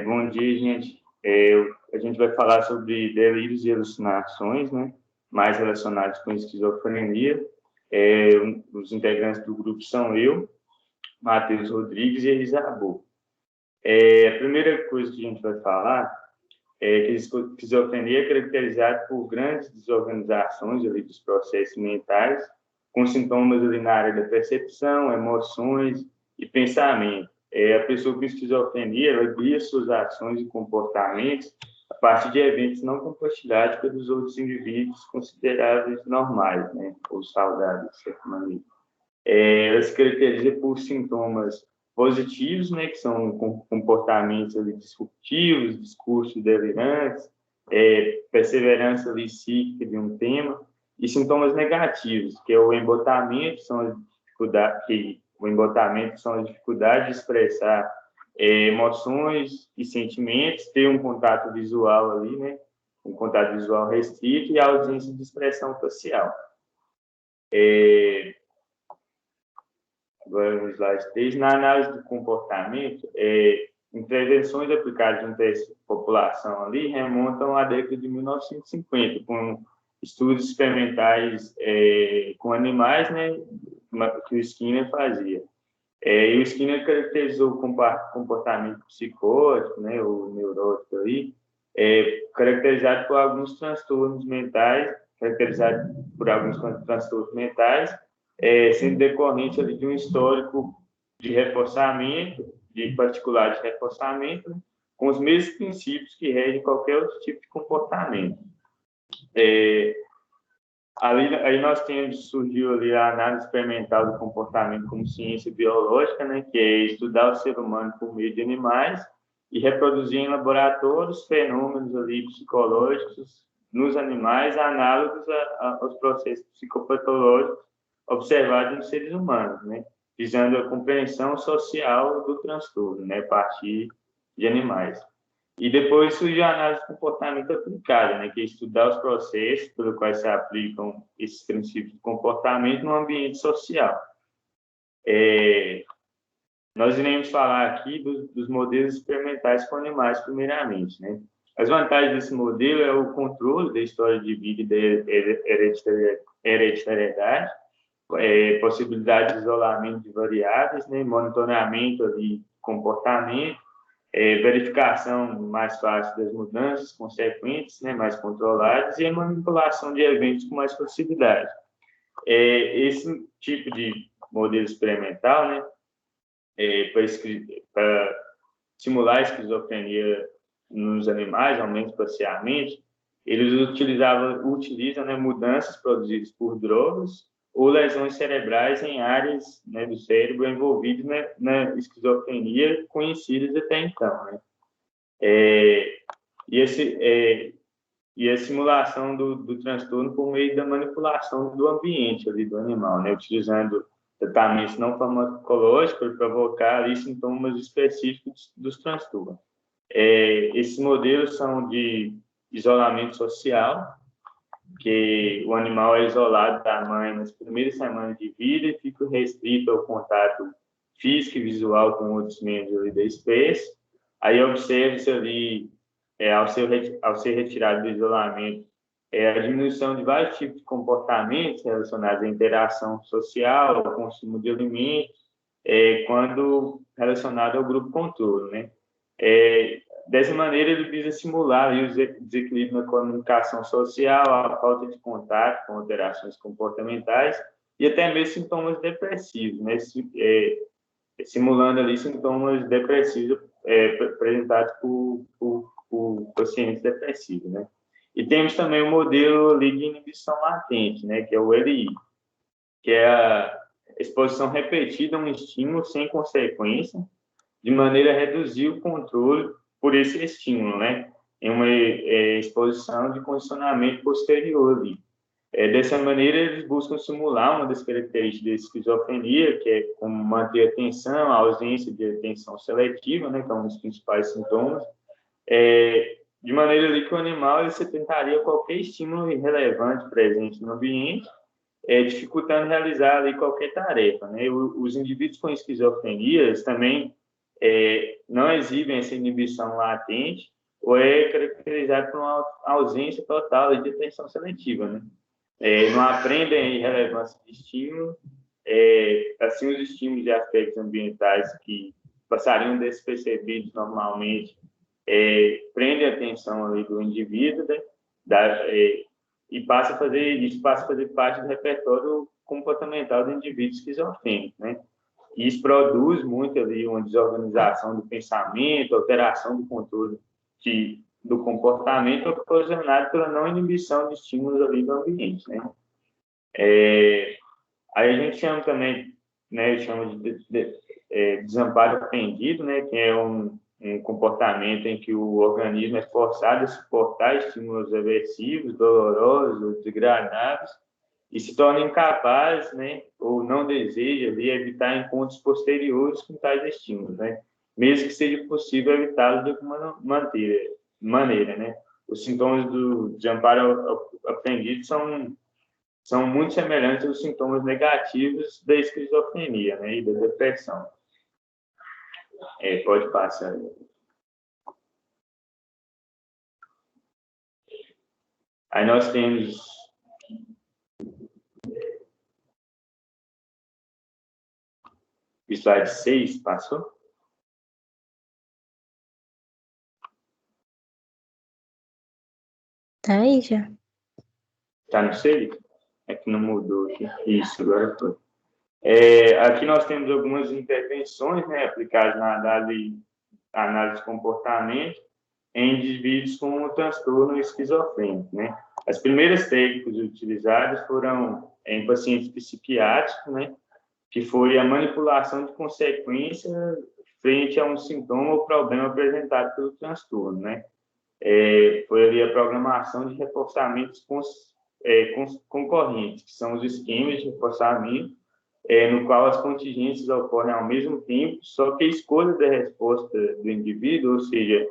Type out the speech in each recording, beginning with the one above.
Bom dia, gente. A gente vai falar sobre delírios e alucinações, né? Mais relacionados com esquizofrenia. Os integrantes do grupo são eu, Matheus Rodrigues e Elisabô. A primeira coisa que a gente vai falar é que a esquizofrenia é caracterizada por grandes desorganizações ali dos processos mentais, com sintomas ali na área da percepção, emoções e pensamento. A pessoa com esquizofrenia, ela guia suas ações e comportamentos a partir de eventos não compartilhados pelos outros indivíduos considerados normais, né, ou saudáveis, de certa maneira. Ela se caracteriza por sintomas positivos, né, que são comportamentos ali disruptivos, discursos delirantes, perseverança ali cíclica de um tema, e sintomas negativos, que é o embotamento, são as dificuldades de expressar emoções e sentimentos, ter um contato visual ali, né, um contato visual restrito e a ausência de expressão facial. Agora, no slide 3, na análise do comportamento, intervenções aplicadas junto a essa população ali remontam à década de 1950, com estudos experimentais com animais, né, que o Skinner fazia. E o Skinner caracterizou o comportamento psicótico, né, ou neurótico aí, caracterizado por alguns transtornos mentais, sendo decorrente ali de um histórico de reforçamento, de particular de reforçamento, né, com os mesmos princípios que regem qualquer outro tipo de comportamento. Aí surgiu ali a análise experimental do comportamento como ciência biológica, né, que é estudar o ser humano por meio de animais e reproduzir em laboratórios fenômenos ali psicológicos nos animais análogos aos processos psicopatológicos observados nos seres humanos, né, visando a compreensão social do transtorno, né, a partir de animais. E depois surgiu a análise de comportamento aplicada, né, que é estudar os processos pelos quais se aplicam esses princípios de comportamento no ambiente social. Nós iremos falar aqui dos modelos experimentais com animais, primeiramente, né? As vantagens desse modelo é o controle da história de vida e da hereditariedade, possibilidade de isolamento de variáveis, né, monitoramento de comportamento, verificação mais fácil das mudanças consequentes, né, mais controladas, e a manipulação de eventos com mais facilidade. Esse tipo de modelo experimental, né, para simular a esquizofrenia nos animais, ao menos parcialmente, eles utilizam, né, mudanças produzidas por drogas ou lesões cerebrais em áreas, né, do cérebro envolvidas na esquizofrenia conhecidas até então, né? E a simulação do transtorno por meio da manipulação do ambiente ali do animal, né, utilizando tratamentos não farmacológicos para provocar ali sintomas específicos dos transtornos. Esses modelos são de isolamento social, que o animal é isolado da mãe nas primeiras semanas de vida e fica restrito ao contato físico e visual com outros membros ali da espécie. Aí observa-se ali, ao ser retirado do isolamento, a diminuição de vários tipos de comportamentos relacionados à interação social, ao consumo de alimentos, quando relacionado ao grupo controle, né? Dessa maneira, ele visa simular ali, os desequilíbrios na comunicação social, a falta de contato com alterações comportamentais e até mesmo sintomas depressivos, né? Simulando ali sintomas depressivos apresentados por pacientes depressivos, né? E temos também o modelo ali de inibição latente, né? Que é o LI, que é a exposição repetida a um estímulo sem consequência, de maneira a reduzir o controle por esse estímulo, né? Em uma exposição de condicionamento posterior ali. Dessa maneira, eles buscam simular uma das características da esquizofrenia, que é como manter a atenção, a ausência de atenção seletiva, né? Que é um dos principais sintomas, de maneira ali que o animal ele se tentaria qualquer estímulo irrelevante presente no ambiente, dificultando realizar ali qualquer tarefa, né? Os indivíduos com esquizofrenia também não exibem essa inibição latente ou é caracterizado por uma ausência total de atenção seletiva, né? Não aprendem a irrelevância de estímulo, assim os estímulos de aspectos ambientais que passariam despercebidos normalmente prendem a atenção ali do indivíduo, né? E passa a fazer parte do repertório comportamental do indivíduo esquizofrênico, né? E isso produz muito ali uma desorganização do pensamento, alteração do controle do comportamento ocasionado pela não inibição de estímulos ali do ambiente, né? Aí a gente chama também, né, eu chamo de desamparo aprendido, né, que é um comportamento em que o organismo é forçado a suportar estímulos aversivos, dolorosos, desagradáveis, e se torna incapaz, né, ou não deseja ali, evitar encontros posteriores com tais estímulos, né, mesmo que seja possível evitá-los de alguma maneira, né. Os sintomas do desamparo aprendido são muito semelhantes aos sintomas negativos da esquizofrenia, né, e da depressão. Pode passar. Aí nós temos o slide 6, passou? Tá aí já. Tá no 6? É que não mudou aqui. Isso, agora foi. Aqui nós temos algumas intervenções, né, aplicadas na análise de comportamento em indivíduos com um transtorno esquizofrênico, né? As primeiras técnicas utilizadas foram em pacientes psiquiátricos, né, que foi a manipulação de consequência frente a um sintoma ou problema apresentado pelo transtorno, né? Foi ali a programação de reforçamentos concorrentes, que são os esquemas de reforçamento, no qual as contingências ocorrem ao mesmo tempo, só que a escolha da resposta do indivíduo, ou seja,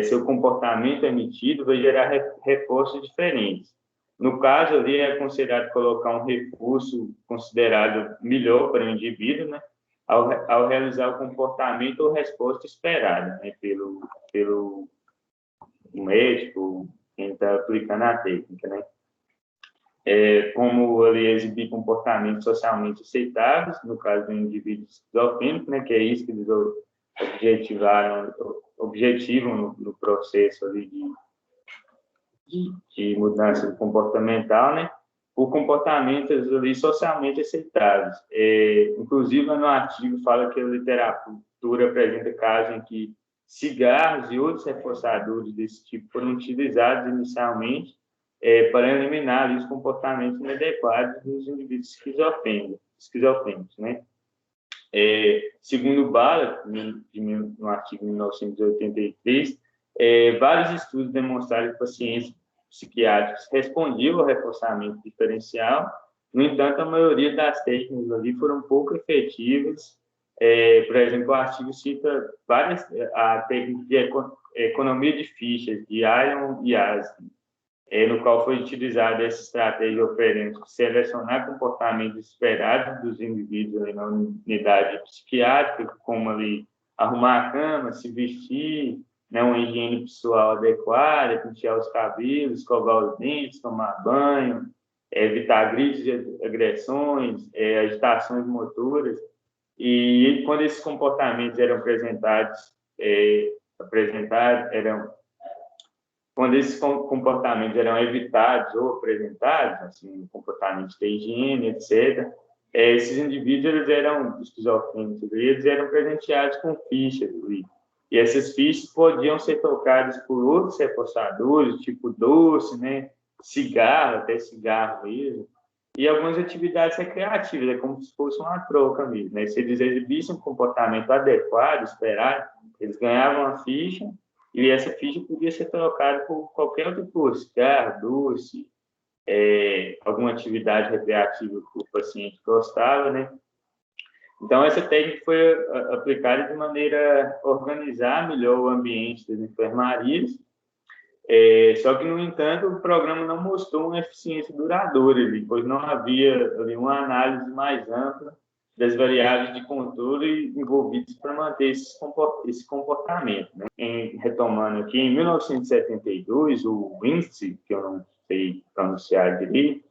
seu comportamento emitido, vai gerar reforços diferentes. No caso, ali é aconselhado colocar um reforço considerado melhor para o indivíduo, né, ao realizar o comportamento ou resposta esperada, né, pelo médico, quem está aplicando a técnica, né? Como ali exibir comportamentos socialmente aceitáveis, no caso do indivíduo esquizofrênico, né, que é isso que eles objetivam no processo ali de mudança comportamental, né, por comportamentos ali socialmente aceitáveis. Inclusive, no artigo fala que a literatura apresenta casos em que cigarros e outros reforçadores desse tipo foram utilizados inicialmente para eliminar ali, os comportamentos inadequados dos indivíduos esquizofrênicos, né? Segundo Bala, no artigo 1983, vários estudos demonstraram que pacientes psiquiátricos respondiam ao reforçamento diferencial. No entanto, a maioria das técnicas ali foram pouco efetivas. Por exemplo, o artigo cita a técnica de economia de fichas, de Ion e Askin, no qual foi utilizada essa estratégia operante selecionar comportamentos esperados dos indivíduos ali na unidade psiquiátrica, como ali arrumar a cama, se vestir, né, uma higiene pessoal adequada, pentear os cabelos, escovar os dentes, tomar banho, evitar gritos e agressões, agitações motoras. E quando esses comportamentos eram quando esses comportamentos eram evitados ou apresentados, assim, comportamentos de higiene, etc., esses indivíduos esquizofrênicos, eles eram presenteados com fichas ali. E essas fichas podiam ser trocadas por outros reforçadores, tipo doce, né, cigarro, até cigarro mesmo, e algumas atividades recreativas, é como se fosse uma troca mesmo, né? Se eles exibissem um comportamento adequado, esperado, eles ganhavam a ficha, e essa ficha podia ser trocada por qualquer outra coisa, cigarro, doce, alguma atividade recreativa que o paciente gostava, né? Então, essa técnica foi aplicada de maneira a organizar melhor o ambiente das enfermarias, só que, no entanto, o programa não mostrou uma eficiência duradoura, pois não havia ali, uma análise mais ampla das variáveis de controle envolvidas para manter esse comportamento, né? Retomando aqui, em 1972, o Windsor, que eu não sei pronunciar direito,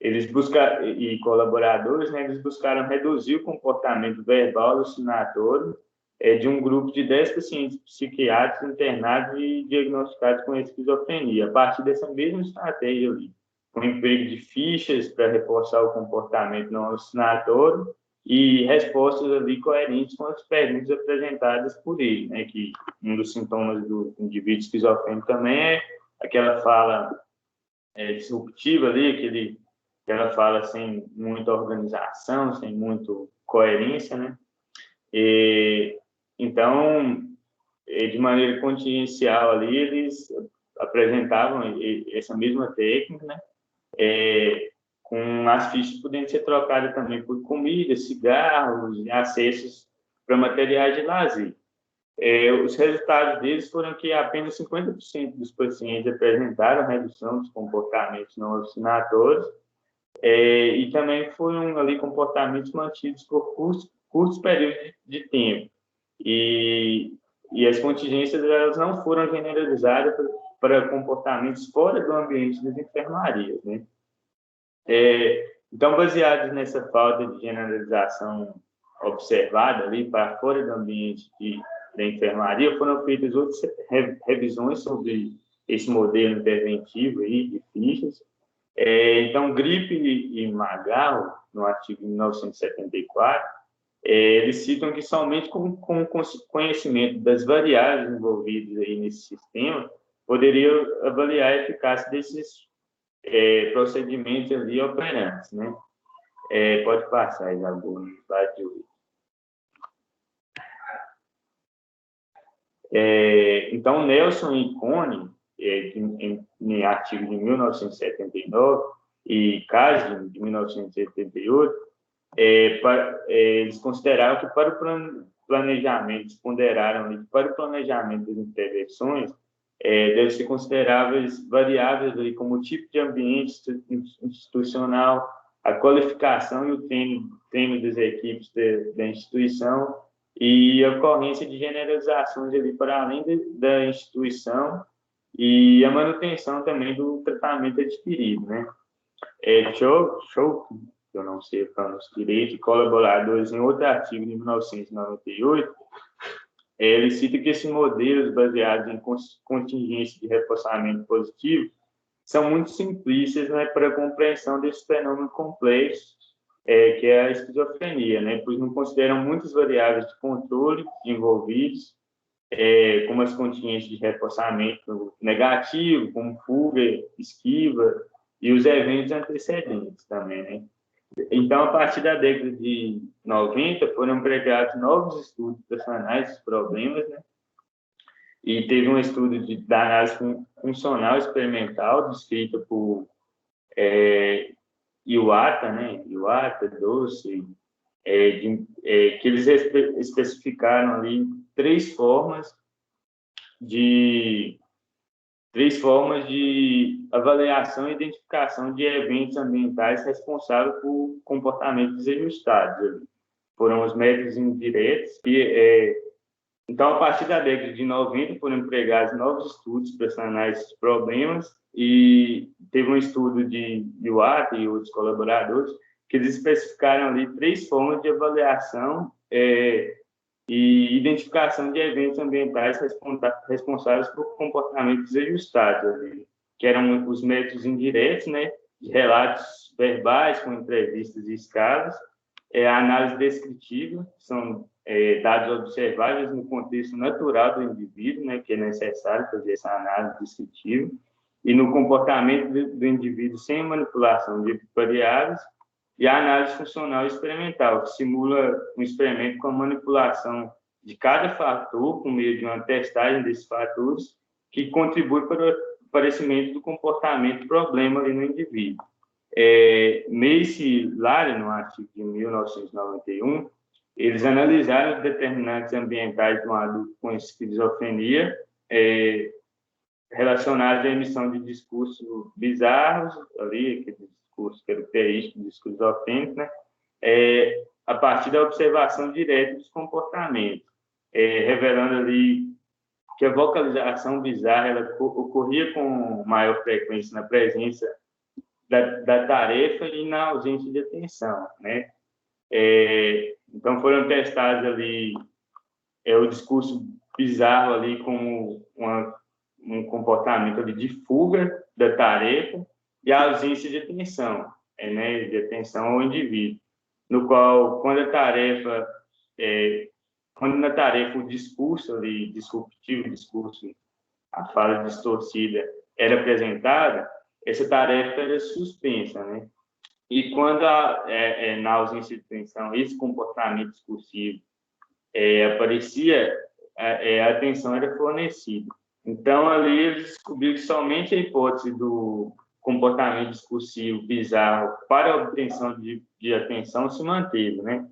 eles buscaram, e colaboradores, né, eles buscaram reduzir o comportamento verbal alucinatório de um grupo de 10 pacientes psiquiátricos internados e diagnosticados com esquizofrenia, a partir dessa mesma estratégia ali, com emprego de fichas para reforçar o comportamento não alucinatório e respostas ali coerentes com as perguntas apresentadas por ele, né, que um dos sintomas do indivíduo esquizofrênico também é aquela fala disruptiva ali, aquela fala sem muita organização, sem muita coerência, né? Então, de maneira contingencial ali, eles apresentavam essa mesma técnica, né? Com as fichas podendo ser trocadas também por comida, cigarros e acessos para materiais de lazer. Os resultados deles foram que apenas 50% dos pacientes apresentaram redução dos comportamentos não alucinatórios e também foram ali comportamentos mantidos por curtos períodos de tempo. E as contingências elas não foram generalizadas para comportamentos fora do ambiente das enfermarias, né? Então, baseados nessa falta de generalização observada ali para fora do ambiente da enfermaria, foram feitas outras revisões sobre esse modelo interventivo aí de fichas. Então, Gripe e Magal, no artigo 1974, eles citam que somente com conhecimento das variáveis envolvidas aí nesse sistema poderia avaliar a eficácia desses procedimentos ali operantes, né? Pode passar, Isabel, no slide de hoje. Então, Nelson e Cone, em artigo de 1979, e Kasdan, de 1978, eles consideraram que para o planejamento, ponderaram que para o planejamento das intervenções, devem ser consideráveis variáveis ali, como o tipo de ambiente institucional, a qualificação e o treino das equipes da instituição e a ocorrência de generalizações ali para além da instituição e a manutenção também do tratamento adquirido, né? Chouk, que eu não sei pronunciar direito, e colaboradores em outro artigo de 1998, ele cita que esses modelos baseados em contingência de reforçamento positivo são muito simplistas, né, para a compreensão desse fenômeno complexo que é a esquizofrenia, né, pois não consideram muitas variáveis de controle envolvidas, como as contingências de reforçamento negativo, como fuga, esquiva, e os eventos antecedentes também, né? Então, a partir da década de 90, foram empregados novos estudos personais dos problemas, né? E teve um estudo da análise funcional experimental, descrita por Iwata, né? Iwata, Doce, que eles especificaram ali três formas de avaliação e identificação de eventos ambientais responsáveis por comportamentos desajustados. Foram os métodos indiretos. Então, a partir da década de 90, foram empregados novos estudos para analisar esses problemas e teve um estudo de Iwata e outros colaboradores que eles especificaram ali três formas de avaliação e identificação de eventos ambientais responsáveis por comportamentos desajustados, que eram os métodos indiretos, né, de relatos verbais com entrevistas e escalas, a análise descritiva, que são dados observáveis no contexto natural do indivíduo, né, que é necessário fazer essa análise descritiva, e no comportamento do indivíduo sem manipulação de variáveis, e a análise funcional experimental, que simula um experimento com a manipulação de cada fator por meio de uma testagem desses fatores que contribui para o aparecimento do comportamento problema ali no indivíduo. Mace e Lary, no artigo de 1991, eles analisaram os determinantes ambientais de um adulto com esquizofrenia relacionados à emissão de discursos bizarros, ali, discurso característico do esquizofrênico, né? A partir da observação direta dos comportamentos, revelando ali que a vocalização bizarra ela ocorria com maior frequência na presença da tarefa e na ausência de atenção, né? Então foram testados ali o discurso bizarro ali como um comportamento ali de fuga da tarefa e a ausência de atenção, né? De atenção ao indivíduo, no qual quando na tarefa o discurso ali disruptivo, a fala distorcida era apresentada, essa tarefa era suspensa, né? E quando na ausência de atenção esse comportamento discursivo aparecia, a atenção era fornecida. Então ali eles descobriram que somente a hipótese do comportamento discursivo bizarro para a obtenção de atenção se manteve, né?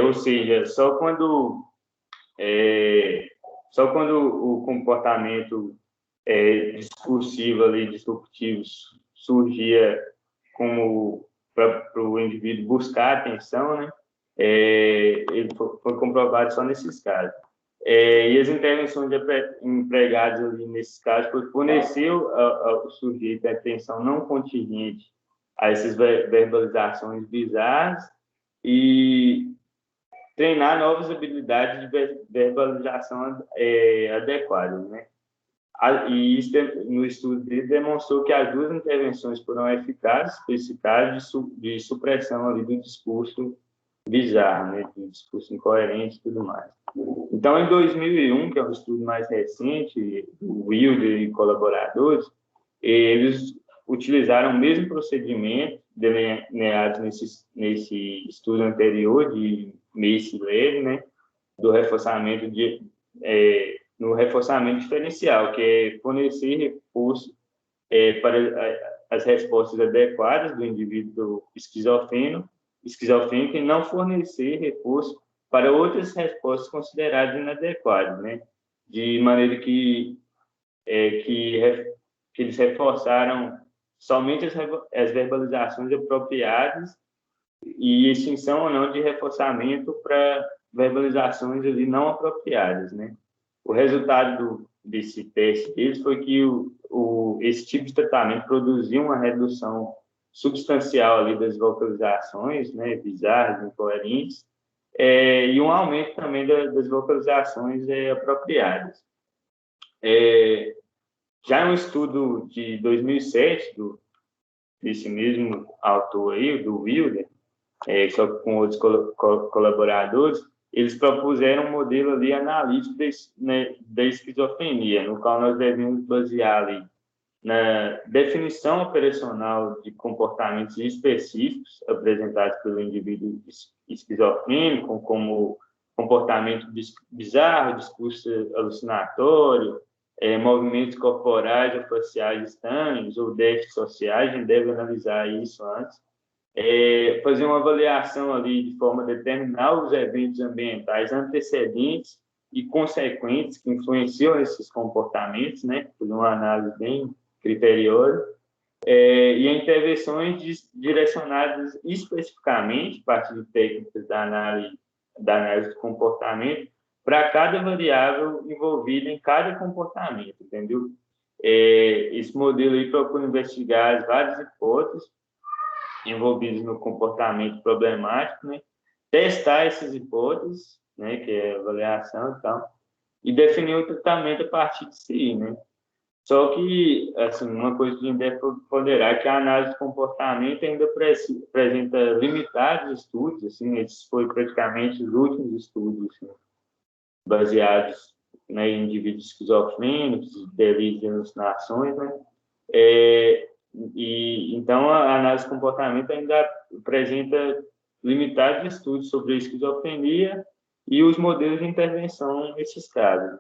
Ou seja, só quando o comportamento discursivo ali, disruptivo surgia como para o indivíduo buscar atenção, né? Ele foi comprovado só nesses casos. E as intervenções empregadas ali nesses casos foi fornecer ao sujeito a atenção não contingente a essas verbalizações bizarras e treinar novas habilidades de verbalização adequadas, né? E isso, no estudo dele, demonstrou que as duas intervenções foram eficazes nesse caso de supressão ali do discurso bizarro, né? Do discurso incoerente e tudo mais. Então, em 2001, que é um estudo mais recente, o Wilder e colaboradores, eles utilizaram o mesmo procedimento delineado nesse estudo anterior de Macy e Levy, né? Do reforçamento no reforçamento diferencial, que é fornecer recursos para as respostas adequadas do indivíduo esquizofrênico e não fornecer recursos para outras respostas consideradas inadequadas, né? De maneira que eles reforçaram somente as verbalizações apropriadas e extinção ou não de reforçamento para verbalizações ali não apropriadas, né? O resultado desse teste deles foi que esse tipo de tratamento produzia uma redução substancial ali das vocalizações, né, bizarras, incoerentes, e um aumento também das vocalizações apropriadas. Já em um estudo de 2007, desse mesmo autor aí, do Wilder, só com outros colaboradores, eles propuseram um modelo ali analítico da esquizofrenia, no qual nós devemos basear ali na definição operacional de comportamentos específicos apresentados pelo indivíduo esquizofrênico, como comportamento bizarro, discurso alucinatório, movimentos corporais ou faciais estranhos ou déficits sociais. A gente deve analisar isso antes. Fazer uma avaliação ali de forma a determinar os eventos ambientais antecedentes e consequentes que influenciam esses comportamentos, né, por uma análise bem criteriosa, e intervenções direcionadas especificamente, a partir de técnicas da análise do comportamento, para cada variável envolvida em cada comportamento, entendeu? Esse modelo aí procura investigar as várias hipóteses envolvidas no comportamento problemático, né? Testar essas hipóteses, né, que é avaliação e tal, e definir o tratamento a partir de si, né? Só que, assim, uma coisa que a gente deve ponderar é que a análise de comportamento ainda apresenta limitados estudos, assim, esses foram praticamente os últimos estudos, assim, baseados, né, em indivíduos esquizofrênicos, delírios e alucinações, né? Então, a análise de comportamento ainda apresenta limitados estudos sobre a esquizofrenia e os modelos de intervenção nesses casos.